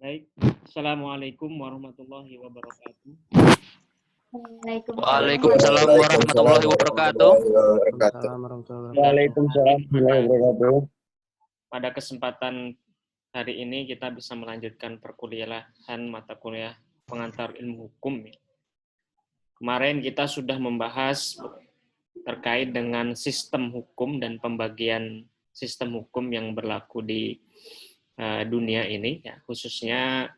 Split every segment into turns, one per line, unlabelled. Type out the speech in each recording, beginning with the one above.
Baik, Assalamualaikum warahmatullahi wabarakatuh.
Waalaikumsalam warahmatullahi wabarakatuh.
Waalaikumsalam warahmatullahi wabarakatuh.
Pada kesempatan hari ini kita bisa melanjutkan perkuliahan mata kuliah pengantar ilmu hukum. Kemarin kita sudah membahas terkait dengan sistem hukum dan pembagian sistem hukum yang berlaku di dunia ini, ya, khususnya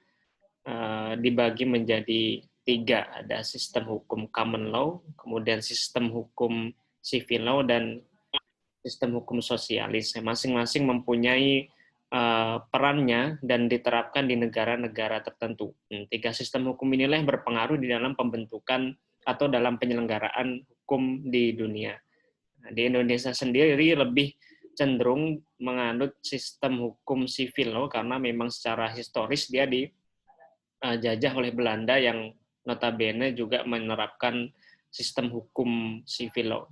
dibagi menjadi 3, ada sistem hukum common law, kemudian sistem hukum civil law, dan sistem hukum sosialis. Masing-masing mempunyai perannya dan diterapkan di negara-negara tertentu. 3 sistem hukum inilah yang berpengaruh di dalam pembentukan atau dalam penyelenggaraan hukum di dunia. Di Indonesia sendiri lebih cenderung menganut sistem hukum sivil law karena memang secara historis dia dijajah oleh Belanda yang notabene juga menerapkan sistem hukum sivil law.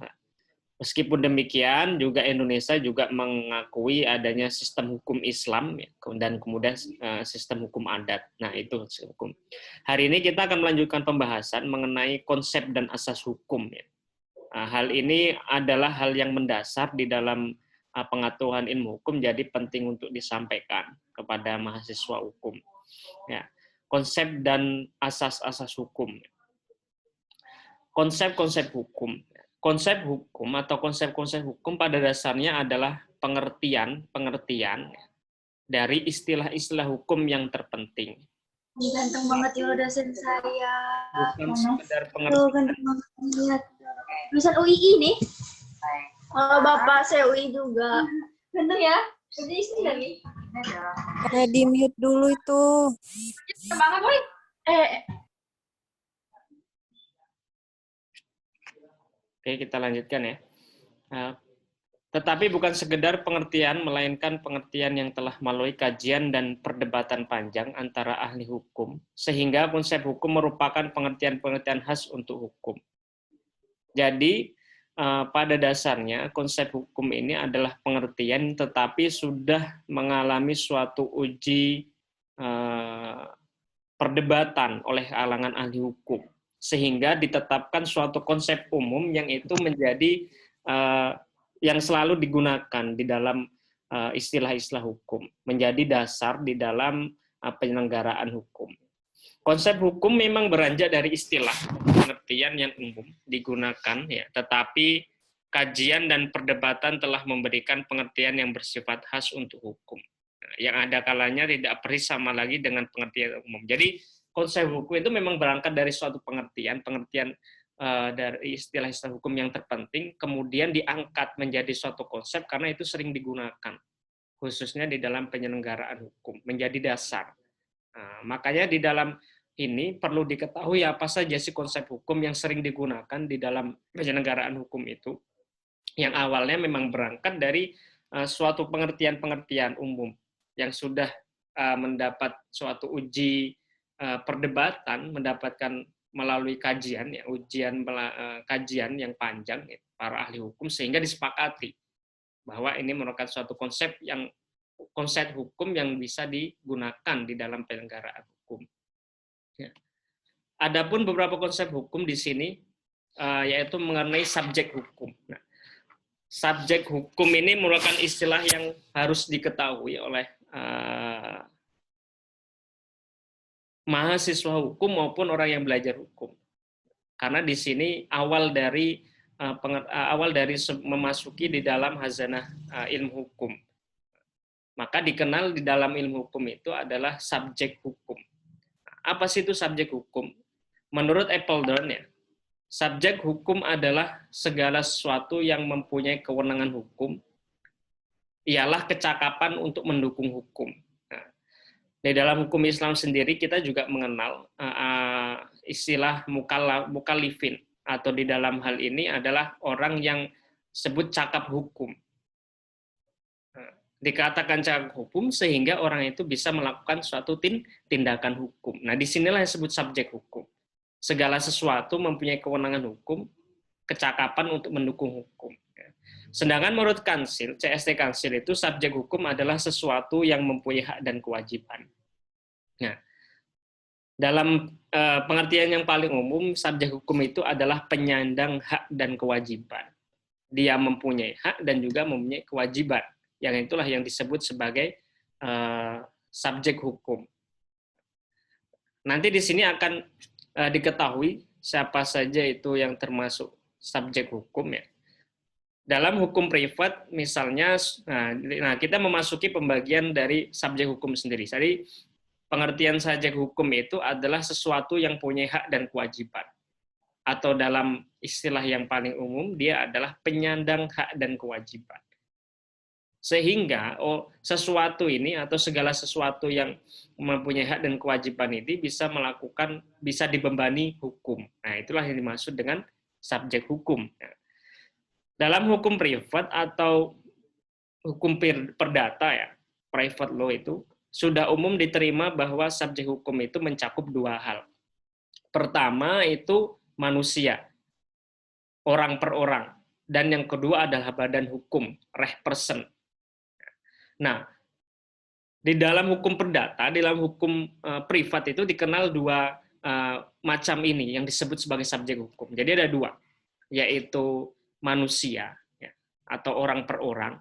Meskipun demikian, juga Indonesia juga mengakui adanya sistem hukum Islam dan kemudian sistem hukum adat. Nah, itu hukum. Hari ini kita akan melanjutkan pembahasan mengenai konsep dan asas hukum. Hal ini adalah hal yang mendasar di dalam pengetahuan ilmu hukum, jadi penting untuk disampaikan kepada mahasiswa hukum. Ya, konsep dan asas-asas hukum. Konsep-konsep hukum. Konsep hukum atau konsep-konsep hukum pada dasarnya adalah pengertian dari istilah-istilah hukum yang terpenting.
Ganteng banget ya dosen saya.
Bukan sekedar pengertian.
Ganteng banget lihat. Tulisan UII nih. Kalau bapak saya UI juga. Ganteng ya? Jadi istilah nih.
Di mute dulu itu.
Semangat, boy.
Oke, kita lanjutkan ya. Tetapi bukan sekedar pengertian, melainkan pengertian yang telah melalui kajian dan perdebatan panjang antara ahli hukum, sehingga konsep hukum merupakan pengertian-pengertian khas untuk hukum. Jadi, pada dasarnya konsep hukum ini adalah pengertian, tetapi sudah mengalami suatu uji perdebatan oleh kalangan ahli hukum, sehingga ditetapkan suatu konsep umum yang itu menjadi yang selalu digunakan di dalam istilah-istilah hukum, menjadi dasar di dalam penyelenggaraan hukum. Konsep hukum memang beranjak dari istilah pengertian yang umum digunakan, ya, tetapi kajian dan perdebatan telah memberikan pengertian yang bersifat khas untuk hukum. Yang ada kalanya tidak persis sama lagi dengan pengertian umum. Jadi konsep hukum itu memang berangkat dari suatu pengertian dari istilah-istilah hukum yang terpenting, kemudian diangkat menjadi suatu konsep karena itu sering digunakan, khususnya di dalam penyelenggaraan hukum, menjadi dasar. Makanya di dalam ini perlu diketahui apa saja sih konsep hukum yang sering digunakan di dalam penyelenggaraan hukum itu, yang awalnya memang berangkat dari suatu pengertian-pengertian umum yang sudah mendapat suatu uji perdebatan, mendapatkan melalui kajian, ya, kajian yang panjang, ya, para ahli hukum, sehingga disepakati bahwa ini merupakan suatu konsep hukum yang bisa digunakan di dalam penyelenggaraan hukum. Ya. Adapun beberapa konsep hukum di sini yaitu mengenai subjek hukum. Nah, subjek hukum ini merupakan istilah yang harus diketahui oleh mahasiswa hukum maupun orang yang belajar hukum. Karena di sini awal dari memasuki di dalam hazanah ilmu hukum. Maka dikenal di dalam ilmu hukum itu adalah subjek hukum. Apa sih itu subjek hukum? Menurut Appledorn, ya, subjek hukum adalah segala sesuatu yang mempunyai kewenangan hukum, ialah kecakapan untuk mendukung hukum. Nah, di dalam hukum Islam sendiri kita juga mengenal istilah mukallifin, atau di dalam hal ini adalah orang yang sebut cakap hukum. Dikatakan cakap hukum sehingga orang itu bisa melakukan suatu tindakan hukum. Nah, disinilah yang disebut subjek hukum. Segala sesuatu mempunyai kewenangan hukum, kecakapan untuk mendukung hukum. Sedangkan menurut Kansil, CST Kansil itu subjek hukum adalah sesuatu yang mempunyai hak dan kewajiban. Nah, dalam pengertian yang paling umum, subjek hukum itu adalah penyandang hak dan kewajiban. Dia mempunyai hak dan juga mempunyai kewajiban. Yang itulah yang disebut sebagai subjek hukum. Nanti di sini akan diketahui siapa saja itu yang termasuk subjek hukum ya. Dalam hukum privat misalnya, nah kita memasuki pembagian dari subjek hukum sendiri. Jadi pengertian subjek hukum itu adalah sesuatu yang punya hak dan kewajiban. Atau dalam istilah yang paling umum, dia adalah penyandang hak dan kewajiban. Sehingga sesuatu ini atau segala sesuatu yang mempunyai hak dan kewajiban ini bisa dibebani hukum. Nah, itulah yang dimaksud dengan subjek hukum. Dalam hukum privat atau hukum perdata ya, private law itu sudah umum diterima bahwa subjek hukum itu mencakup dua hal. Pertama itu manusia, orang per orang, dan yang kedua adalah badan hukum, reh person. Nah, di dalam hukum perdata, di dalam hukum privat itu dikenal dua macam ini yang disebut sebagai subjek hukum. Jadi ada dua, yaitu manusia ya, atau orang per orang,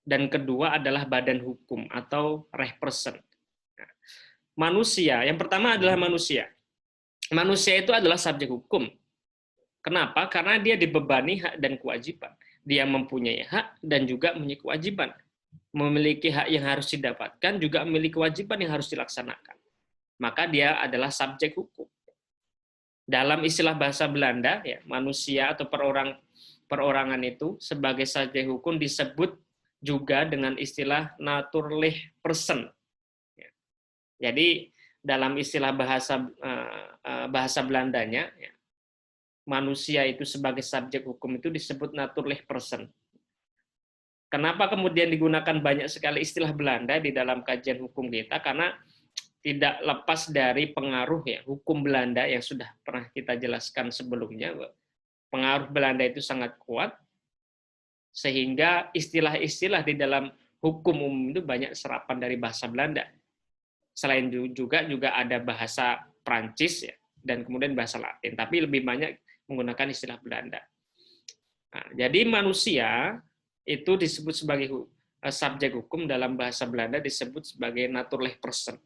dan kedua adalah badan hukum atau reh person. Nah, manusia, yang pertama adalah manusia. Manusia itu adalah subjek hukum. Kenapa? Karena dia dibebani hak dan kewajiban. Dia mempunyai hak dan juga mempunyai kewajiban. Memiliki hak yang harus didapatkan, juga memiliki kewajiban yang harus dilaksanakan. Maka dia adalah subjek hukum. Dalam istilah bahasa Belanda, ya, manusia atau perorangan itu sebagai subjek hukum disebut juga dengan istilah naturlich person. Ya. Jadi dalam istilah bahasa Belandanya, ya, manusia itu sebagai subjek hukum itu disebut naturlich person. Kenapa kemudian digunakan banyak sekali istilah Belanda di dalam kajian hukum kita? Karena tidak lepas dari pengaruh ya hukum Belanda yang sudah pernah kita jelaskan sebelumnya. Pengaruh Belanda itu sangat kuat, sehingga istilah-istilah di dalam hukum umum itu banyak serapan dari bahasa Belanda. Selain juga ada bahasa Prancis ya, dan kemudian bahasa Latin, tapi lebih banyak menggunakan istilah Belanda. Nah, jadi manusia itu disebut sebagai subjek hukum dalam bahasa Belanda disebut sebagai naturlich person.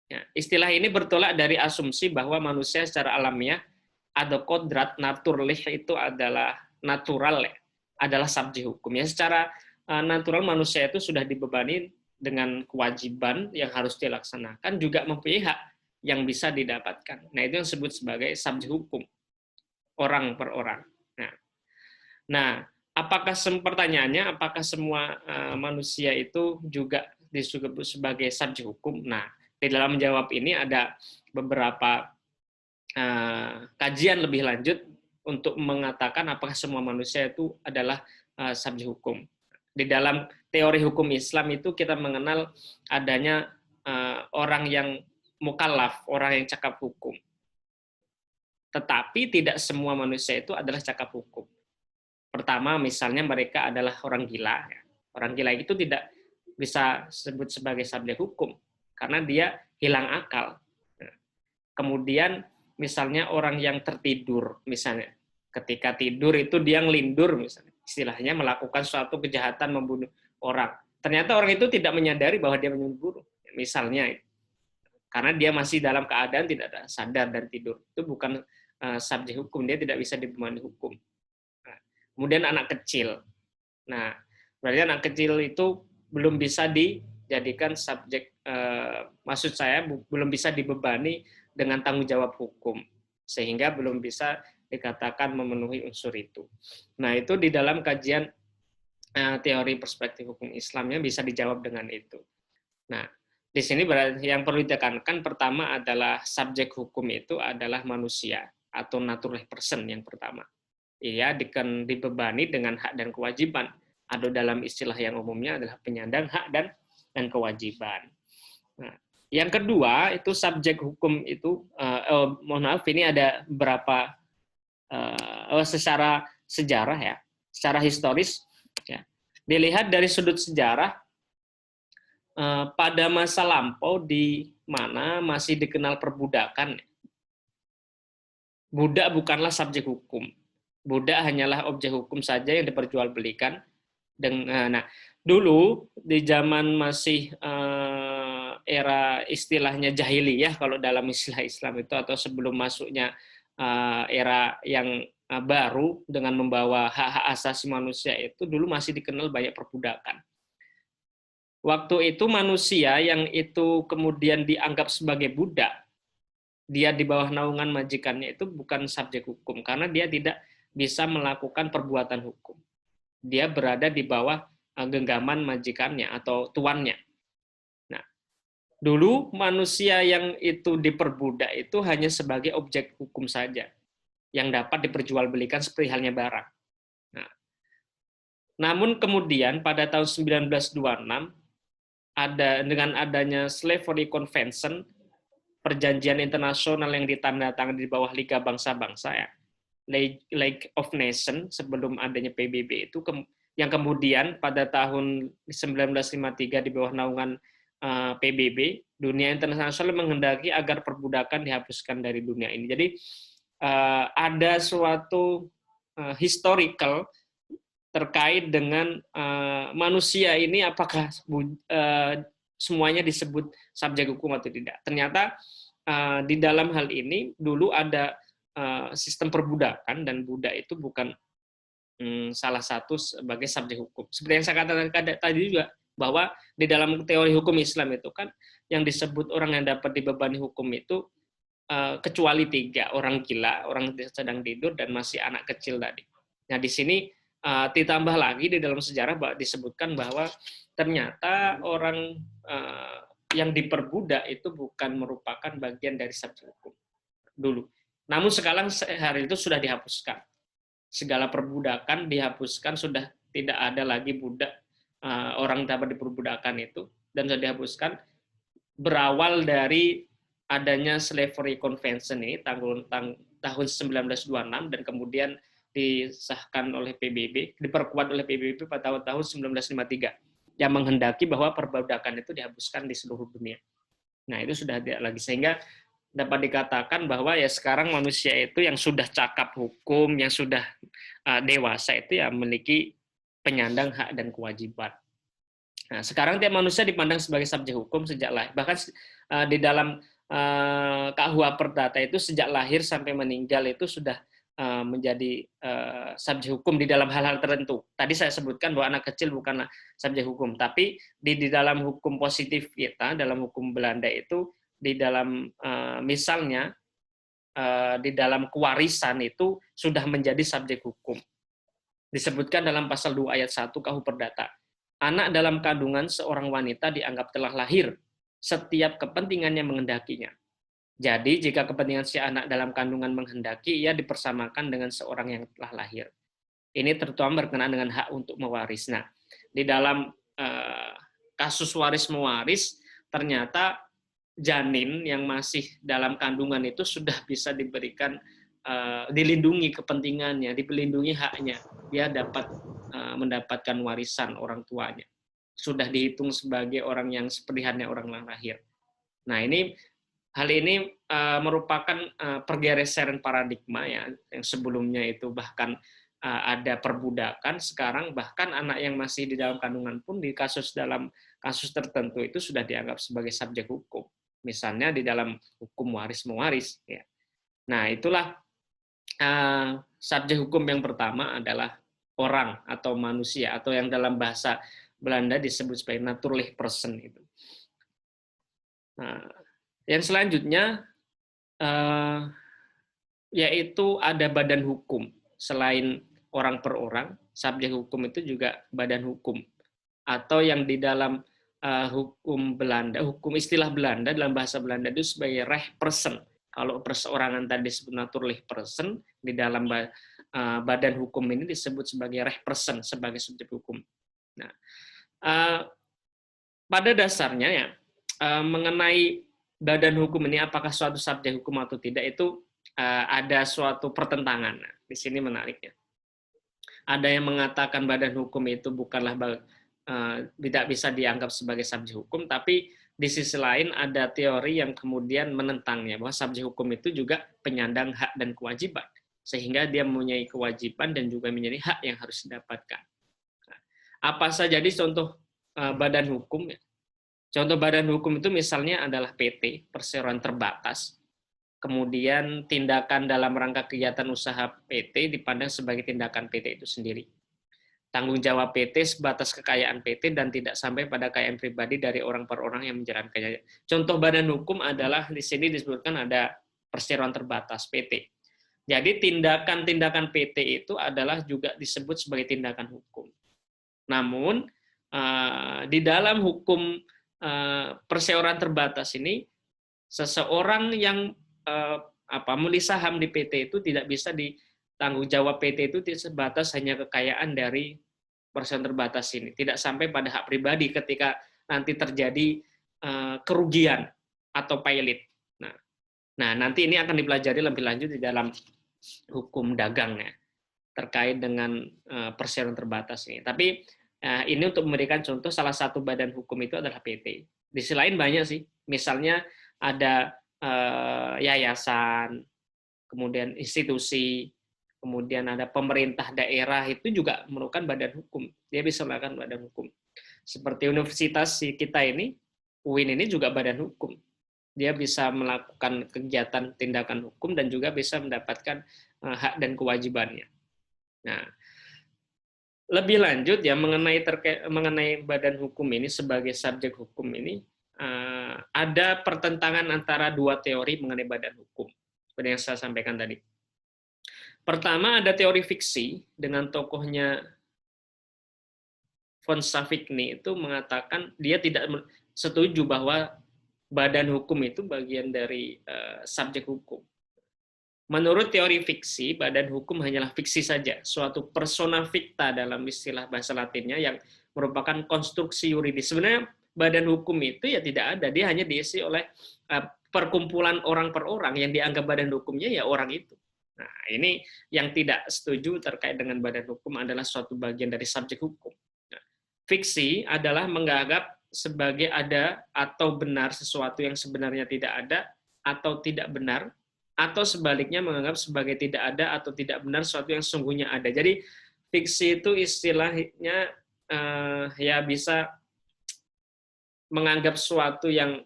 Ya, istilah ini bertolak dari asumsi bahwa manusia secara alamiah ada kodrat naturlich itu adalah natural ya, adalah subjek hukum. Ya, secara natural manusia itu sudah dibebani dengan kewajiban yang harus dilaksanakan, juga mempunyai hak yang bisa didapatkan. Nah, itu yang disebut sebagai subjek hukum, orang per orang. Nah, pertanyaannya, apakah semua manusia itu juga disebut sebagai subjek hukum? Nah, di dalam menjawab ini ada beberapa kajian lebih lanjut untuk mengatakan apakah semua manusia itu adalah subjek hukum. Di dalam teori hukum Islam itu kita mengenal adanya orang yang mukallaf, orang yang cakap hukum. Tetapi tidak semua manusia itu adalah cakap hukum. Pertama, misalnya mereka adalah orang gila. Orang gila itu tidak bisa disebut sebagai subjek hukum, karena dia hilang akal. Kemudian, misalnya orang yang tertidur, misalnya. Ketika tidur itu dia ngelindur, misalnya. Istilahnya melakukan suatu kejahatan membunuh orang. Ternyata orang itu tidak menyadari bahwa dia membunuh. Misalnya, karena dia masih dalam keadaan tidak sadar dan tidur. Itu bukan subjek hukum, dia tidak bisa dibebani hukum. Kemudian anak kecil. Nah, berarti anak kecil itu belum bisa dijadikan subjek, maksud saya belum bisa dibebani dengan tanggung jawab hukum, sehingga belum bisa dikatakan memenuhi unsur itu. Nah, itu di dalam kajian teori perspektif hukum Islamnya bisa dijawab dengan itu. Nah, di sini yang perlu ditekankan pertama adalah subjek hukum itu adalah manusia atau naturally person yang pertama. Ia dibebani dengan hak dan kewajiban. Atau dalam istilah yang umumnya adalah penyandang hak dan kewajiban. Nah, yang kedua itu subjek hukum itu, mohon maaf ini ada beberapa secara sejarah ya, secara historis ya. Dilihat dari sudut sejarah, pada masa lampau di mana masih dikenal perbudakan, budak bukanlah subjek hukum. Budak hanyalah objek hukum saja yang diperjualbelikan. Nah, dulu di zaman masih era istilahnya jahiliyah kalau dalam istilah Islam itu, atau sebelum masuknya era yang baru dengan membawa hak-hak asasi manusia itu, dulu masih dikenal banyak perbudakan. Waktu itu manusia yang itu kemudian dianggap sebagai budak, dia di bawah naungan majikannya itu bukan subjek hukum karena dia tidak bisa melakukan perbuatan hukum. Dia berada di bawah genggaman majikannya atau tuannya. Nah, dulu manusia yang itu diperbudak itu hanya sebagai objek hukum saja yang dapat diperjualbelikan seperti halnya barang. Nah, namun kemudian pada tahun 1926 dengan adanya Slavery Convention, perjanjian internasional yang ditandatangani di bawah Liga Bangsa-Bangsa, ya, League of Nations sebelum adanya PBB itu, yang kemudian pada tahun 1953 di bawah naungan PBB, dunia internasional menghendaki agar perbudakan dihapuskan dari dunia ini. Jadi ada suatu historical terkait dengan manusia ini apakah semuanya disebut subjek hukum atau tidak. Ternyata di dalam hal ini dulu ada sistem perbudakan, dan budak itu bukan salah satu sebagai subjek hukum. Seperti yang saya katakan tadi juga, bahwa di dalam teori hukum Islam itu kan yang disebut orang yang dapat dibebani hukum itu kecuali 3, orang gila, orang sedang tidur, dan masih anak kecil tadi. Nah, di sini ditambah lagi di dalam sejarah disebutkan bahwa ternyata orang yang diperbudak itu bukan merupakan bagian dari subjek hukum dulu. Namun sekarang hari itu sudah dihapuskan. Segala perbudakan dihapuskan, sudah tidak ada lagi budak, orang dapat diperbudakan itu, dan sudah dihapuskan berawal dari adanya Slavery Convention ini tahun 1926, dan kemudian disahkan oleh PBB, diperkuat oleh PBB pada tahun 1953, yang menghendaki bahwa perbudakan itu dihapuskan di seluruh dunia. Nah, itu sudah tidak lagi, sehingga dapat dikatakan bahwa ya sekarang manusia itu yang sudah cakap hukum, yang sudah dewasa itu ya memiliki penyandang hak dan kewajiban. Nah, sekarang tiap manusia dipandang sebagai subjek hukum sejak lahir. Bahkan di dalam KUH Perdata itu sejak lahir sampai meninggal itu sudah menjadi subjek hukum di dalam hal-hal tertentu. Tadi saya sebutkan bahwa anak kecil bukanlah subjek hukum, tapi di dalam hukum positif kita, dalam hukum Belanda itu, di dalam misalnya di dalam kewarisan itu sudah menjadi subjek hukum. Disebutkan dalam pasal 2 ayat 1 KUH Perdata. Anak dalam kandungan seorang wanita dianggap telah lahir setiap kepentingannya menghendakinya. Jadi jika kepentingan si anak dalam kandungan menghendaki, ia dipersamakan dengan seorang yang telah lahir. Ini terutama berkenaan dengan hak untuk mewaris. Nah, di dalam kasus waris-mewaris, ternyata janin yang masih dalam kandungan itu sudah bisa diberikan, dilindungi kepentingannya, dilindungi haknya. Dia dapat mendapatkan warisan orang tuanya. Sudah dihitung sebagai orang yang seperti halnya orang lahir. Nah, hal ini merupakan pergeseran paradigma ya, yang sebelumnya itu bahkan ada perbudakan, sekarang bahkan anak yang masih di dalam kandungan pun dalam kasus tertentu itu sudah dianggap sebagai subjek hukum. Misalnya di dalam hukum waris-mewaris. Ya. Nah, itulah subjek hukum yang pertama adalah orang atau manusia, atau yang dalam bahasa Belanda disebut sebagai natuurlijk person itu. Nah, yang selanjutnya yaitu ada badan hukum. Selain orang per orang, subjek hukum itu juga badan hukum, atau yang di dalam hukum Belanda, hukum istilah Belanda dalam bahasa Belanda itu sebagai rechtsperson. Kalau perseorangan tadi disebut natuurlijk person, di dalam badan hukum ini disebut sebagai rechtsperson, sebagai subjek hukum. Nah, pada dasarnya ya, mengenai badan hukum ini apakah suatu subjek hukum atau tidak, itu ada suatu pertentangan. Nah, di sini menariknya. Ada yang mengatakan badan hukum itu bukanlah tidak bisa dianggap sebagai subjek hukum, tapi di sisi lain ada teori yang kemudian menentangnya, bahwa subjek hukum itu juga penyandang hak dan kewajiban, sehingga dia mempunyai kewajiban dan juga menjadi hak yang harus didapatkan. Apa saja jadi contoh badan hukum? Contoh badan hukum itu misalnya adalah PT, perseroan terbatas, kemudian tindakan dalam rangka kegiatan usaha PT dipandang sebagai tindakan PT itu sendiri. Tanggung jawab PT sebatas kekayaan PT dan tidak sampai pada kekayaan pribadi dari orang per orang yang menjalankannya. Contoh badan hukum adalah di sini disebutkan ada perseroan terbatas PT. Jadi tindakan-tindakan PT itu adalah juga disebut sebagai tindakan hukum. Namun di dalam hukum perseroan terbatas ini, seseorang yang membeli saham di PT itu tidak bisa ditanggung jawab PT itu sebatas hanya kekayaan dari perseroan terbatas ini, tidak sampai pada hak pribadi ketika nanti terjadi kerugian atau pailit. Nah, nanti ini akan dipelajari lebih lanjut di dalam hukum dagang ya, terkait dengan perseroan terbatas ini. Tapi ini untuk memberikan contoh, salah satu badan hukum itu adalah PT. Di sisi lain banyak sih, misalnya ada yayasan, kemudian institusi, kemudian ada pemerintah daerah, itu juga merupakan badan hukum. Dia bisa melakukan badan hukum. Seperti universitas kita ini, UIN ini juga badan hukum. Dia bisa melakukan kegiatan tindakan hukum dan juga bisa mendapatkan hak dan kewajibannya. Nah, lebih lanjut ya mengenai badan hukum ini sebagai subjek hukum ini, ada pertentangan antara dua teori mengenai badan hukum seperti yang saya sampaikan tadi. Pertama ada teori fiksi dengan tokohnya von Savigny itu mengatakan dia tidak setuju bahwa badan hukum itu bagian dari subjek hukum. Menurut teori fiksi, badan hukum hanyalah fiksi saja, suatu persona ficta dalam istilah bahasa Latinnya yang merupakan konstruksi yuridis. Sebenarnya badan hukum itu ya tidak ada, dia hanya diisi oleh perkumpulan orang per orang, yang dianggap badan hukumnya ya orang itu. Nah, ini yang tidak setuju terkait dengan badan hukum adalah suatu bagian dari subjek hukum. Nah, fiksi adalah menganggap sebagai ada atau benar sesuatu yang sebenarnya tidak ada atau tidak benar, atau sebaliknya menganggap sebagai tidak ada atau tidak benar sesuatu yang sungguhnya ada. Jadi fiksi itu istilahnya ya bisa menganggap sesuatu yang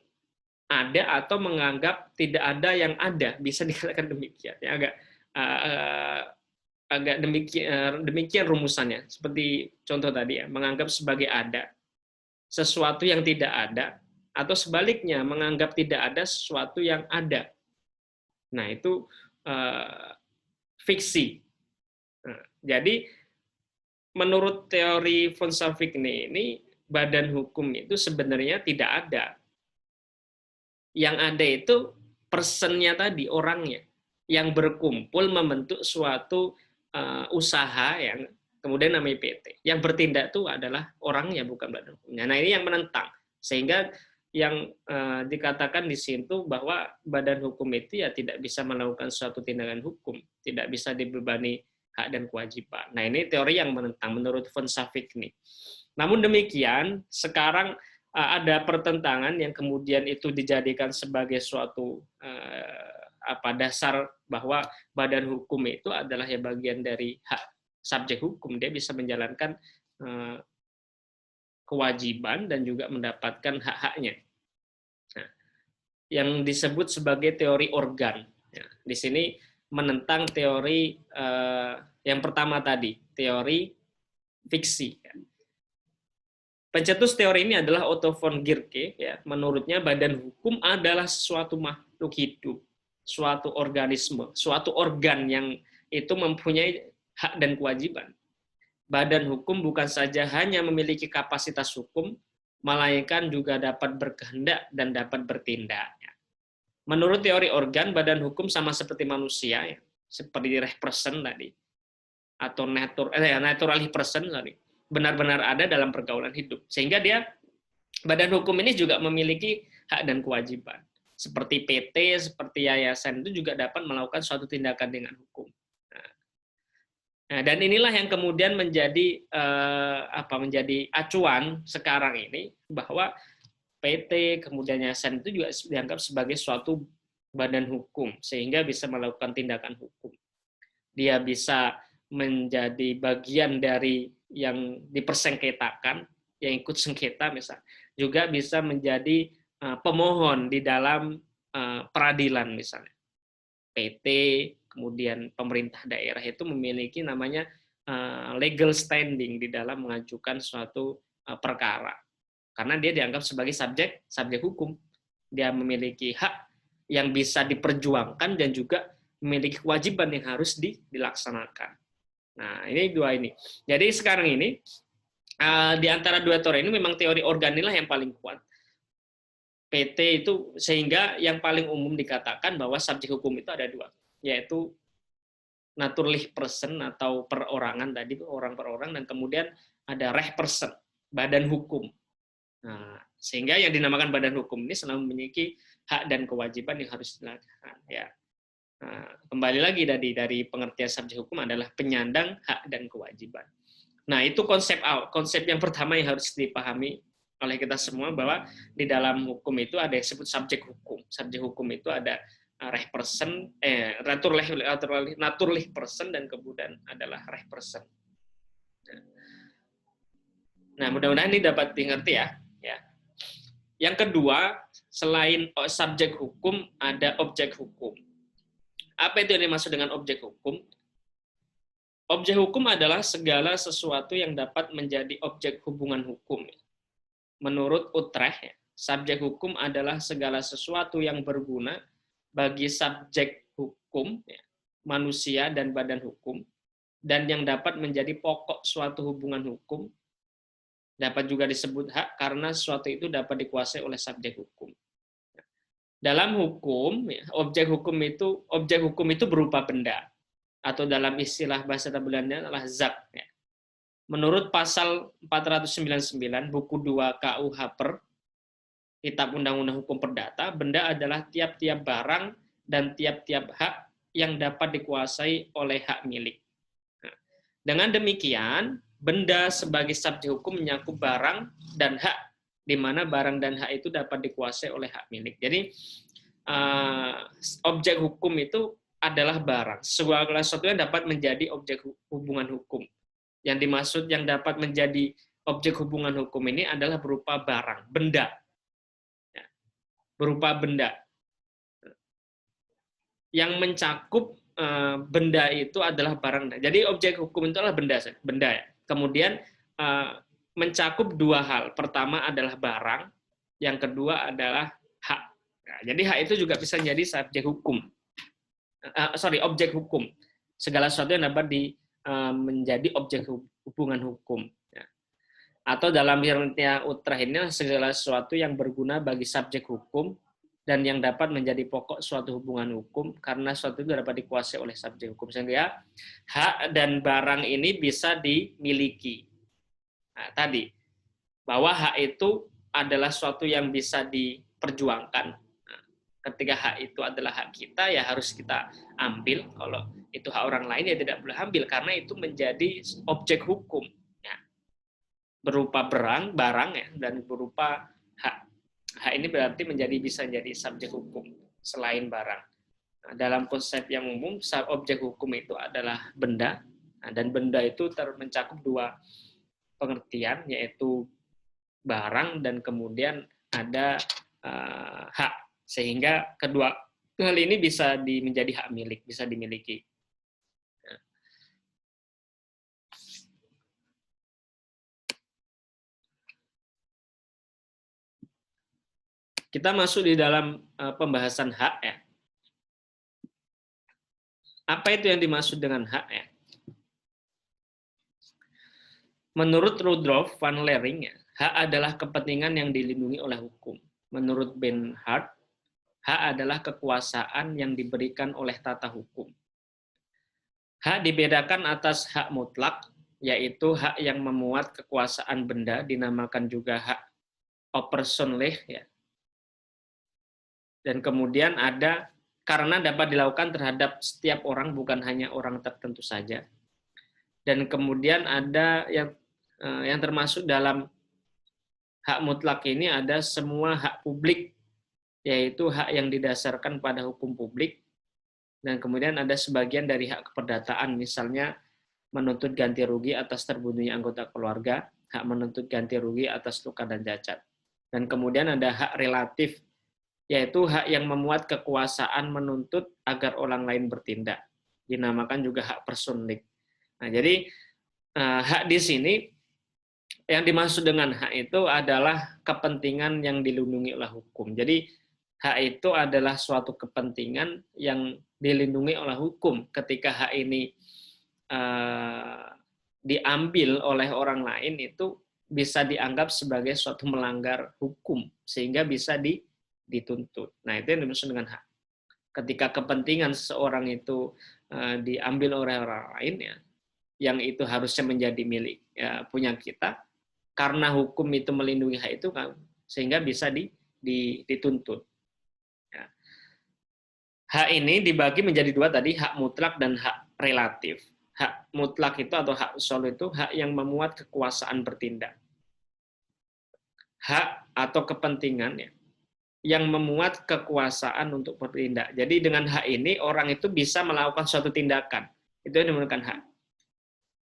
ada atau menganggap tidak ada yang ada, bisa dikatakan demikian. Ya, agak demikian rumusannya. Seperti contoh tadi ya, menganggap sebagai ada sesuatu yang tidak ada, atau sebaliknya menganggap tidak ada sesuatu yang ada. Nah, itu fiksi. Nah, jadi, menurut teori von Savigny ini, badan hukum itu sebenarnya tidak ada. Yang ada itu personnya tadi, orangnya, yang berkumpul membentuk suatu usaha yang kemudian namanya PT. Yang bertindak itu adalah orangnya, bukan badan hukumnya. Nah, ini yang menentang. Sehingga yang dikatakan di situ bahwa badan hukum itu ya tidak bisa melakukan suatu tindakan hukum, tidak bisa dibebani hak dan kewajiban. Nah, ini teori yang menentang menurut von Savigny. Namun demikian, sekarang ada pertentangan yang kemudian itu dijadikan sebagai suatu dasar bahwa badan hukum itu adalah ya bagian dari hak subjek hukum, dia bisa menjalankan kewajiban dan juga mendapatkan hak-haknya. Nah, yang disebut sebagai teori organ. Ya, di sini menentang teori yang pertama tadi, teori fiksi. Pencetus teori ini adalah Otto von Guericke. Ya, menurutnya badan hukum adalah suatu makhluk hidup, suatu organisme, suatu organ yang itu mempunyai hak dan kewajiban. Badan hukum bukan saja hanya memiliki kapasitas hukum, melainkan juga dapat berkehendak dan dapat bertindak. Menurut teori organ, badan hukum sama seperti manusia, ya, seperti represent tadi, atau naturally present tadi, benar-benar ada dalam pergaulan hidup. Sehingga badan hukum ini juga memiliki hak dan kewajiban. Seperti PT, seperti yayasan itu juga dapat melakukan suatu tindakan dengan hukum. Nah, dan inilah yang kemudian menjadi menjadi acuan sekarang ini, bahwa PT kemudian yayasan itu juga dianggap sebagai suatu badan hukum sehingga bisa melakukan tindakan hukum. Dia bisa menjadi bagian dari yang dipersengketakan, yang ikut sengketa misalnya, juga bisa menjadi pemohon di dalam peradilan misalnya. PT, kemudian pemerintah daerah itu memiliki namanya legal standing di dalam mengajukan suatu perkara. Karena dia dianggap sebagai subjek hukum. Dia memiliki hak yang bisa diperjuangkan dan juga memiliki kewajiban yang harus dilaksanakan. Nah, ini dua ini. Jadi sekarang ini, di antara dua teori ini memang teori organilah yang paling kuat. PT itu, sehingga yang paling umum dikatakan bahwa subjek hukum itu ada dua, yaitu naturlich person atau perorangan tadi, orang per orang, dan kemudian ada rechtsperson, badan hukum. Nah, sehingga yang dinamakan badan hukum ini selalu memiliki hak dan kewajiban yang harus dilakukan. Ya. Nah, kembali lagi dari pengertian subjek hukum adalah penyandang hak dan kewajiban. Nah, itu konsep yang pertama yang harus dipahami oleh kita semua, bahwa di dalam hukum itu ada yang disebut subjek hukum. Subjek hukum itu ada rechtsperson, naturlich person, dan kemudian adalah rechtsperson. Nah, mudah-mudahan ini dapat dimengerti ya. Yang kedua, selain subjek hukum, ada objek hukum. Apa itu yang dimaksud dengan objek hukum? Objek hukum adalah segala sesuatu yang dapat menjadi objek hubungan hukum. Menurut Utrecht, subjek hukum adalah segala sesuatu yang berguna bagi subjek hukum, manusia dan badan hukum, dan yang dapat menjadi pokok suatu hubungan hukum. Dapat juga disebut hak karena sesuatu itu dapat dikuasai oleh subjek hukum. Dalam hukum, objek hukum itu berupa benda, atau dalam istilah bahasa Belanda adalah zat. Menurut pasal 499 buku 2 KUH Kitab Undang-Undang Hukum Perdata, benda adalah tiap-tiap barang dan tiap-tiap hak yang dapat dikuasai oleh hak milik. Dengan demikian, benda sebagai subjek hukum menyakup barang dan hak, di mana barang dan hak itu dapat dikuasai oleh hak milik. Jadi, objek hukum itu adalah barang, segala sesuatu yang dapat menjadi objek hubungan hukum. Yang dimaksud yang dapat menjadi objek hubungan hukum ini adalah berupa barang, benda. Berupa benda. Yang mencakup benda itu adalah barang. Jadi objek hukum itu adalah benda ya. Kemudian mencakup dua hal. Pertama adalah barang, yang kedua adalah hak. Nah, jadi hak itu juga bisa menjadi subjek hukum. Objek hukum. Segala sesuatu yang dapat menjadi objek hubungan hukum. Atau dalam pengertian Utrecht ini segala sesuatu yang berguna bagi subjek hukum dan yang dapat menjadi pokok suatu hubungan hukum karena suatu itu dapat dikuasai oleh subjek hukum. Sehingga hak dan barang ini bisa dimiliki. Nah, tadi bahwa hak itu adalah suatu yang bisa diperjuangkan. Nah, ketika hak itu adalah hak kita, ya harus kita ambil. Kalau itu hak orang lain, ya tidak boleh ambil karena itu menjadi objek hukum. Berupa barang ya, dan berupa hak. Hak ini berarti bisa menjadi subjek hukum selain barang. Nah, dalam konsep yang umum, objek hukum itu adalah benda, dan benda itu mencakup dua pengertian, yaitu barang dan kemudian ada hak. Sehingga kedua hal ini bisa menjadi hak milik, bisa dimiliki. Kita masuk di dalam pembahasan hak ya. Apa itu yang dimaksud dengan hak ya? Menurut Rudolf van Lering, hak adalah kepentingan yang dilindungi oleh hukum. Menurut Bernhard, hak adalah kekuasaan yang diberikan oleh tata hukum. Hak dibedakan atas hak mutlak, yaitu hak yang memuat kekuasaan benda, dinamakan juga hak Opersonrecht ya. Dan kemudian karena dapat dilakukan terhadap setiap orang, bukan hanya orang tertentu saja. Dan kemudian ada yang termasuk dalam hak mutlak ini ada semua hak publik, yaitu hak yang didasarkan pada hukum publik. Dan kemudian ada sebagian dari hak keperdataan, misalnya menuntut ganti rugi atas terbunuhnya anggota keluarga, hak menuntut ganti rugi atas luka dan cacat. Dan kemudian ada hak relatif, yaitu hak yang memuat kekuasaan menuntut agar orang lain bertindak. Dinamakan juga hak personlik. Nah, jadi hak di sini yang dimaksud dengan hak itu adalah kepentingan yang dilindungi oleh hukum. Jadi hak itu adalah suatu kepentingan yang dilindungi oleh hukum. Ketika hak ini diambil oleh orang lain, itu bisa dianggap sebagai suatu melanggar hukum sehingga bisa dituntut. Nah, itu yang dimaksud dengan hak. Ketika kepentingan seseorang itu diambil oleh orang lain, ya, yang itu harusnya menjadi milik punya kita, karena hukum itu melindungi hak itu, sehingga bisa dituntut. Ya. Hak ini dibagi menjadi dua tadi, hak mutlak dan hak relatif. Hak mutlak itu atau hak absolut itu hak yang memuat kekuasaan bertindak. Hak atau kepentingan, ya, yang memuat kekuasaan untuk bertindak. Jadi dengan hak ini orang itu bisa melakukan suatu tindakan. Itu yang dinamakan hak.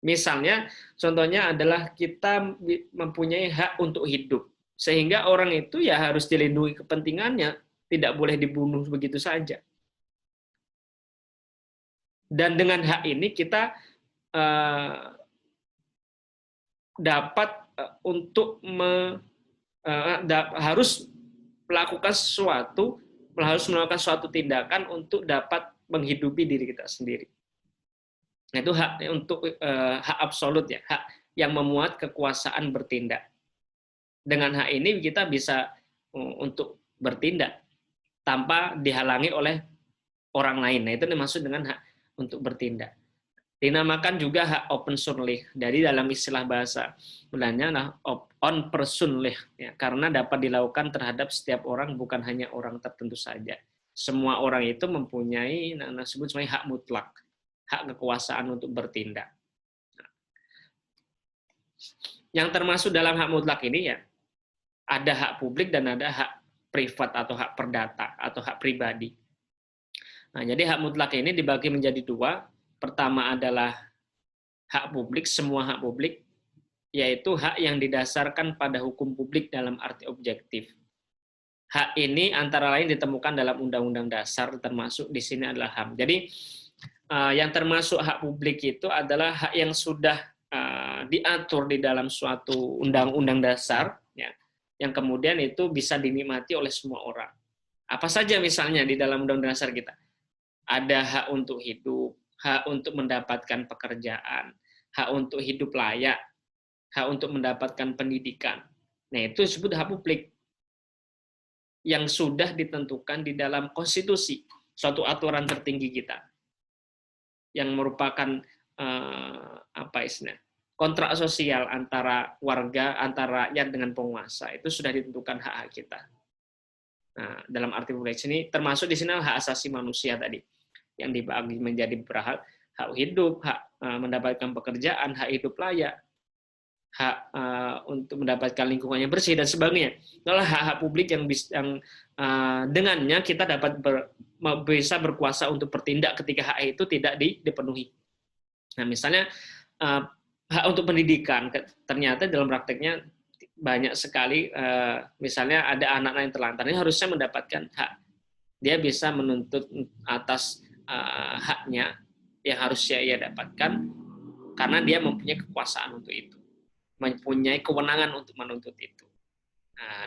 Misalnya, contohnya adalah kita mempunyai hak untuk hidup. Sehingga orang itu ya harus dilindungi kepentingannya, tidak boleh dibunuh begitu saja. Dan dengan hak ini kita dapat untuk harus melakukan suatu tindakan untuk dapat menghidupi diri kita sendiri. Nah, itu hak untuk hak absolut, ya, hak yang memuat kekuasaan bertindak. Dengan hak ini kita bisa untuk bertindak tanpa dihalangi oleh orang lain. Nah, itu dimaksud dengan hak untuk bertindak. Dinamakan juga hak opensurnlich. Dari dalam istilah bahasa Belanda, onpersoonlijk, ya, karena dapat dilakukan terhadap setiap orang, bukan hanya orang tertentu saja. Semua orang itu mempunyai disebut sebagai hak mutlak, hak kekuasaan untuk bertindak. Yang termasuk dalam hak mutlak ini, ya, ada hak publik dan ada hak privat atau hak perdata atau hak pribadi. Nah, jadi hak mutlak ini dibagi menjadi dua. Pertama adalah hak publik, semua hak publik, yaitu hak yang didasarkan pada hukum publik dalam arti objektif. Hak ini antara lain ditemukan dalam Undang-Undang Dasar, termasuk di sini adalah HAM. Jadi yang termasuk hak publik itu adalah hak yang sudah diatur di dalam suatu undang-undang dasar, ya, yang kemudian itu bisa dinikmati oleh semua orang. Apa saja misalnya di dalam undang-undang dasar kita? Ada hak untuk hidup, hak untuk mendapatkan pekerjaan, hak untuk hidup layak, hak untuk mendapatkan pendidikan. Nah, itu disebut hak publik yang sudah ditentukan di dalam konstitusi, suatu aturan tertinggi kita, yang merupakan kontrak sosial antara warga, antara rakyat dengan penguasa. Itu sudah ditentukan hak-hak kita. Nah, dalam arti publik sini termasuk di sini hak asasi manusia tadi, yang dibagi menjadi beberapa hak hidup, hak mendapatkan pekerjaan, hak hidup layak, hak untuk mendapatkan lingkungan yang bersih dan sebagainya. Itulah hak-hak publik yang dengannya kita dapat bisa berkuasa untuk bertindak ketika hak itu tidak dipenuhi. Nah, misalnya hak untuk pendidikan, ternyata dalam prakteknya banyak sekali, misalnya ada anak yang terlantar, ini harusnya mendapatkan hak. Dia bisa menuntut atas haknya yang harusnya ia dapatkan karena dia mempunyai kekuasaan untuk itu, mempunyai kewenangan untuk menuntut itu.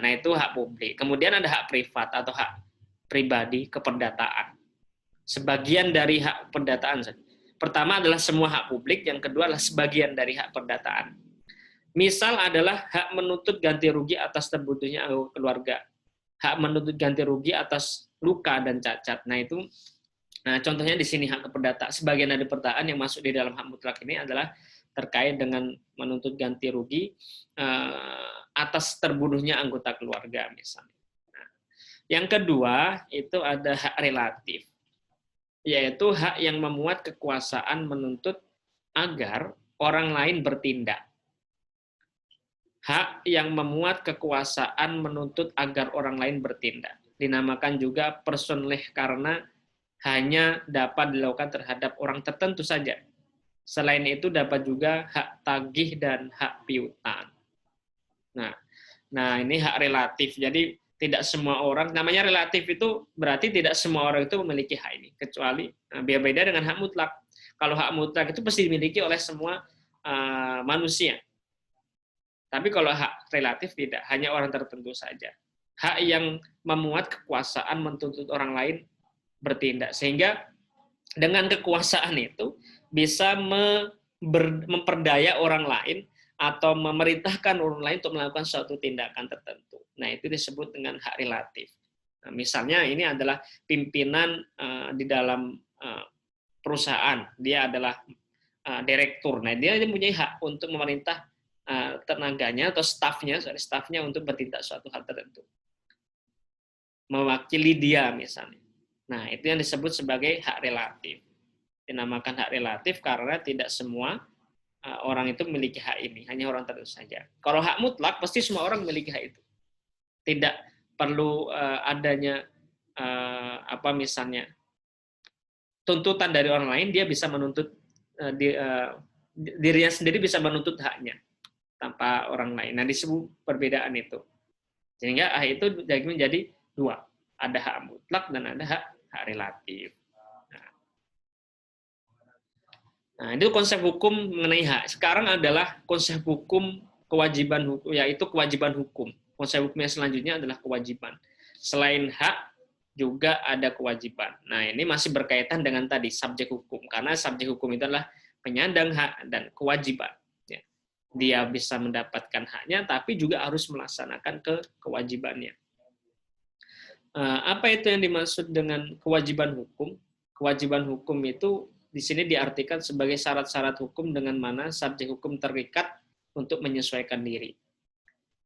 Nah, itu hak publik. Kemudian ada hak privat atau hak pribadi, keperdataan. Sebagian dari hak perdataan. Pertama adalah semua hak publik, yang kedua adalah sebagian dari hak perdataan. Misal adalah hak menuntut ganti rugi atas terbunuhnya anggota keluarga, hak menuntut ganti rugi atas luka dan cacat. Nah, itu contohnya di sini hak keperdataan. Sebagian dari perdataan yang masuk di dalam hak mutlak ini adalah terkait dengan menuntut ganti rugi atas terbunuhnya anggota keluarga misalnya. Nah, yang kedua itu ada hak relatif, yaitu hak yang memuat kekuasaan menuntut agar orang lain bertindak. Hak yang memuat kekuasaan menuntut agar orang lain bertindak. Dinamakan juga personleh karena hanya dapat dilakukan terhadap orang tertentu saja. Selain itu dapat juga hak tagih dan hak piutang. Nah, ini hak relatif. Jadi tidak semua orang, namanya relatif itu berarti tidak semua orang itu memiliki hak ini, kecuali beda dengan hak mutlak. Kalau hak mutlak itu pasti dimiliki oleh semua manusia. Tapi kalau hak relatif tidak, hanya orang tertentu saja. Hak yang memuat kekuasaan menuntut orang lain bertindak, sehingga dengan kekuasaan itu bisa memperdaya orang lain atau memerintahkan orang lain untuk melakukan suatu tindakan tertentu. Nah, itu disebut dengan hak relatif. Nah, misalnya ini adalah pimpinan di dalam perusahaan, dia adalah direktur. Nah, dia mempunyai hak untuk memerintah tenaganya atau stafnya untuk bertindak suatu hal tertentu. Mewakili dia misalnya. Nah, itu yang disebut sebagai hak relatif. Dinamakan hak relatif karena tidak semua orang itu memiliki hak ini, hanya orang tertentu saja. Kalau hak mutlak, pasti semua orang memiliki hak itu. Tidak perlu adanya misalnya tuntutan dari orang lain, dia bisa menuntut dirinya sendiri bisa menuntut haknya tanpa orang lain. Nah, disebut perbedaan itu. Sehingga hak itu menjadi dua. Ada hak mutlak dan ada hak relatif. Nah, itu konsep hukum mengenai hak. Sekarang adalah konsep hukum kewajiban hukum, yaitu kewajiban hukum. Konsep hukum yang selanjutnya adalah kewajiban. Selain hak, juga ada kewajiban. Nah, ini masih berkaitan dengan tadi, subjek hukum. Karena subjek hukum itu adalah penyandang hak dan kewajiban. Dia bisa mendapatkan haknya, tapi juga harus melaksanakan kewajibannya. Apa itu yang dimaksud dengan kewajiban hukum? Kewajiban hukum itu di sini diartikan sebagai syarat-syarat hukum dengan mana subjek hukum terikat untuk menyesuaikan diri.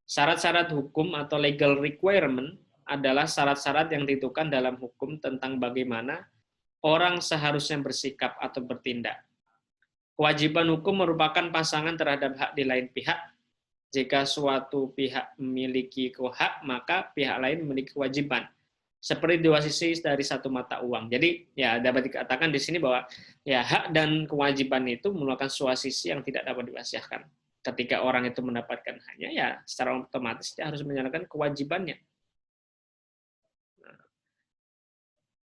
Syarat-syarat hukum atau legal requirement adalah syarat-syarat yang ditentukan dalam hukum tentang bagaimana orang seharusnya bersikap atau bertindak. Kewajiban hukum merupakan pasangan terhadap hak di lain pihak. Jika suatu pihak memiliki hak, maka pihak lain memiliki kewajiban. Seperti dua sisi dari satu mata uang. Jadi ya dapat dikatakan di sini bahwa ya hak dan kewajiban itu merupakan dua sisi yang tidak dapat dipisahkan. Ketika orang itu mendapatkan haknya, ya secara otomatis dia harus menjalankan kewajibannya.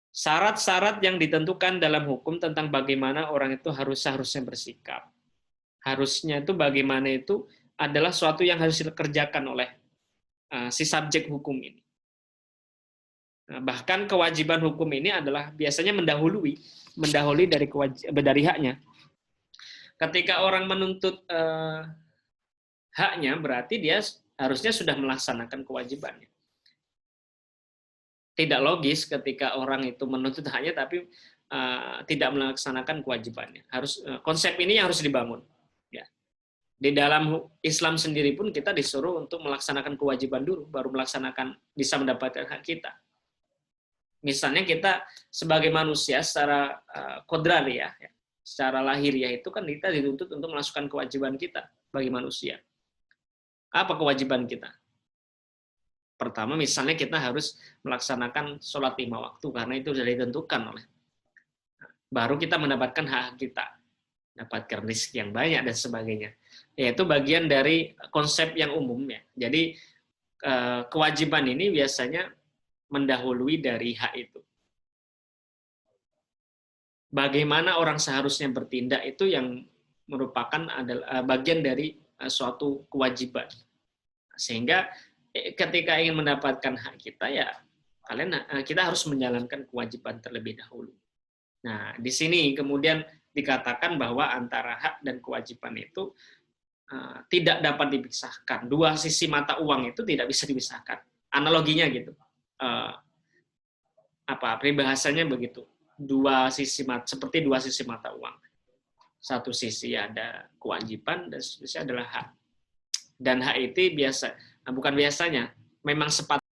Syarat-syarat yang ditentukan dalam hukum tentang bagaimana orang itu seharusnya bersikap. Harusnya itu bagaimana itu adalah suatu yang harus dikerjakan oleh si subjek hukum ini. Bahkan kewajiban hukum ini adalah biasanya mendahului dari haknya. Ketika orang menuntut haknya, berarti dia harusnya sudah melaksanakan kewajibannya. Tidak logis ketika orang itu menuntut haknya tapi tidak melaksanakan kewajibannya. Konsep ini yang harus dibangun. Ya. Di dalam Islam sendiri pun kita disuruh untuk melaksanakan kewajiban dulu, baru bisa mendapatkan hak kita. Misalnya kita sebagai manusia secara kodrariyah, secara lahiriah itu kan kita dituntut untuk melaksanakan kewajiban kita bagi manusia. Apa kewajiban kita? Pertama, misalnya kita harus melaksanakan sholat 5 waktu, karena itu sudah ditentukan oleh. Baru kita mendapatkan hak kita, dapatkan rezeki yang banyak dan sebagainya. Yaitu bagian dari konsep yang umumnya. Jadi kewajiban ini biasanya mendahului dari hak itu. Bagaimana orang seharusnya bertindak itu yang merupakan adalah bagian dari suatu kewajiban. Sehingga ketika ingin mendapatkan hak kita, ya kita harus menjalankan kewajiban terlebih dahulu. Nah, di sini kemudian dikatakan bahwa antara hak dan kewajiban itu tidak dapat dipisahkan. Dua sisi mata uang itu tidak bisa dipisahkan. Analoginya gitu. Peribahasanya begitu. Seperti dua sisi mata uang. Satu sisi ada kewajiban dan satu sisi adalah hak. Dan hak itu bukan biasanya, memang sepatutnya